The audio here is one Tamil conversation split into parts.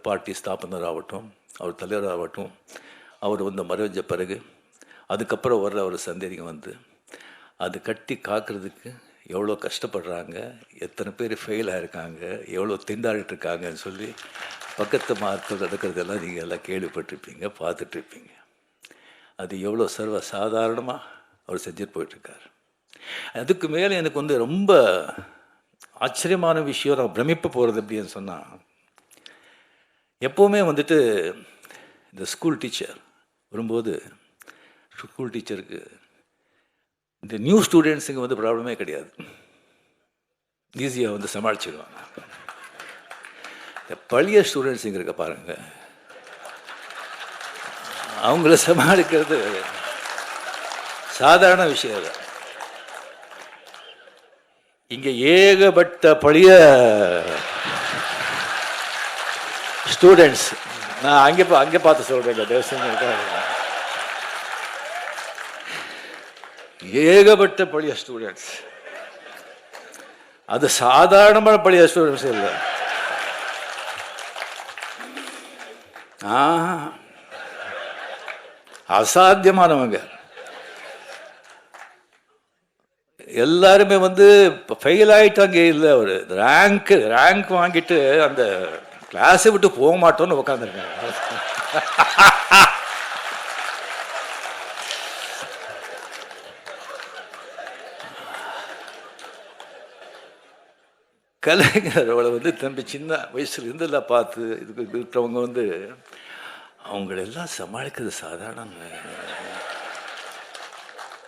பார்ட்டி ஸ்தாபனராகட்டும், அவர் தலைவராகட்டும், அவர் வந்து மறைஞ்ச பிறகு அதுக்கப்புறம் வர்ற ஒரு சந்ததிங்க வந்து அது கட்டி காக்கிறதுக்கு எவ்வளோ கஷ்டப்படுறாங்க, எத்தனை பேர் ஃபெயில் ஆகிருக்காங்க, எவ்வளோ திண்டாடிட்டுருக்காங்கன்னு சொல்லி பக்கத்து மார்க்கள் நடக்கிறதெல்லாம் நீங்கள் எல்லாம் கேள்விப்பட்டிருப்பீங்க, பார்த்துட்ருப்பீங்க. அது எவ்வளோ சர்வ சாதாரணமாக அவர் செஞ்சுட்டு போயிட்டுருக்கார். அதுக்கு மேலே எனக்கு வந்து ரொம்ப ஆச்சரியமான விஷயம், நான் பிரமிப்பு போகிறது எப்படின்னு சொன்னால், எப்போவுமே வந்துட்டு இந்த ஸ்கூல் டீச்சர் வரும்போது ஸ்கூல் டீச்சருக்கு இந்த நியூ ஸ்டூடெண்ட்ஸுங்க வந்து ப்ராப்ளமே கிடையாது, ஈஸியாக வந்து சமாளிச்சிடுவாங்க. இந்த பழைய ஸ்டூடெண்ட்ஸுங்க இருக்க பாருங்கள், அவங்கள சமாளிக்கிறது சாதாரண விஷயம் இல்லை. இங்கே ஏகப்பட்ட பழைய ஸ்டூடெண்ட்ஸ், நான் அங்கே பார்த்து சொல்கிறேன், தேவசம் ஏகப்பட்ட பழைய ஸ்டூடெண்ட்ஸ். அது சாதாரணமான பழைய ஸ்டூடெண்ட்ஸ் இல்லை, அசாத்தியமானவங்க. எல்லாருமே வந்து ஃபெயில் ஆகிட்டாங்க, இல்லை அவர் ரேங்க் வாங்கிட்டு அந்த கிளாஸை விட்டு போக மாட்டோன்னு உட்காந்துருக்காங்க. கலைஞரோட வந்து தம்பி சின்ன வயசுல இருந்தெல்லாம் பார்த்து இதுக்கு இருக்கிறவங்க வந்து அவங்களெல்லாம் சமாளிக்கிறது சாதாரணங்க.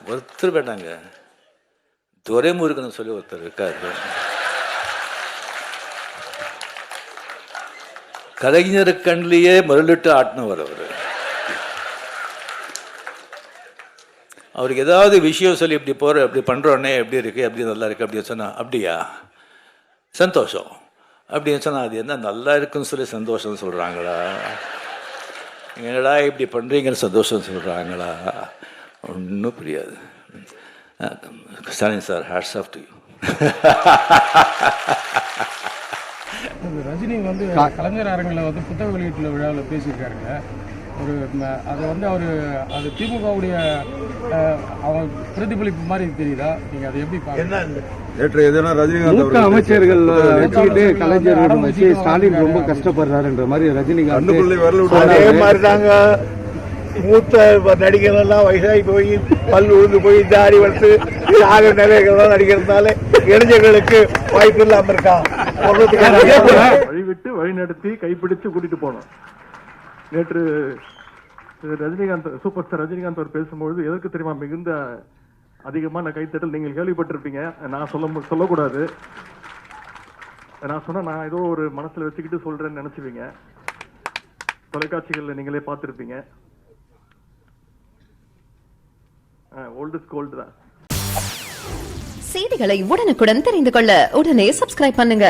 ஒருத்தர் வேண்டாங்க, துரைமுருகன் சொல்லி ஒருத்தர் இருக்காரு, கலைஞர் கண்ணிலேயே மருளிட்டு ஆட்டினவர் அவர். அவருக்கு ஏதாவது விஷயம் சொல்லி இப்படி போகிற இப்படி பண்ணுறோன்னே எப்படி இருக்குது, எப்படி நல்லா இருக்குது அப்படின்னு சொன்னால் அப்படியா சந்தோஷம் அப்படின்னு சொன்னால் அது என்ன நல்லா இருக்குன்னு சொல்லி சந்தோஷம் சொல்கிறாங்களா, என்னடா இப்படி பண்ணுறீங்கன்னு சந்தோஷம் சொல்கிறாங்களா, ஒன்றும் புரியாது. Stalin sir, hats off to you. Rajini வந்து கலைஞர் அரங்கில் வந்து புத்தக வெளியீட்டு விழாவில் பேசியிருக்காருங்க. ஒரு அதை வந்து அது திமுகவுடைய அவன் பிரதிபலிப்பு மாதிரி தெரியுதா? நீங்கள் அதை எப்படி பார்க்க? நேற்று எதுனா ரஜினிகாந்த் அமைச்சர்கள் வச்சுக்கிட்டு கலைஞர் வச்சு ஸ்டாலின் ரொம்ப கஷ்டப்படுறாருன்ற மாதிரி ரஜினிகாந்த் அதே மாதிரி தாங்க. மூத்த நடிகர் எல்லாம் வயசாகி போய் பல் உழுந்து போய் தாடி வளர்த்து ஆக நிறைய நடிக்கிறதுனால இளைஞர்களுக்கு வாய்ப்பு இல்லாம இருக்கா? வழிவிட்டு வழி நடத்தி கைப்பிடிச்சு கூட்டிட்டு போனோம். நேற்று ரஜினிகாந்த், சூப்பர் ஸ்டார் ரஜினிகாந்த் அவர் பேசும்பொழுது எதற்கு தெரியுமா மிகுந்த அதிகமான கைத்தட்டல் நீங்கள் கேள்விப்பட்டிருப்பீங்க. நான் சொல்லக்கூடாது, நான் சொன்னா நான் ஏதோ ஒரு மனசுல வச்சுக்கிட்டு சொல்றேன்னு நினைச்சுவீங்க. தொலைக்காட்சிகள்ல நீங்களே பார்த்திருப்பீங்க. ஓல்டு இஸ் கோல்டு தான். செய்திகளை உடனுக்குடன் தெரிந்து கொள்ள உடனே சப்ஸ்கிரைப் பண்ணுங்க.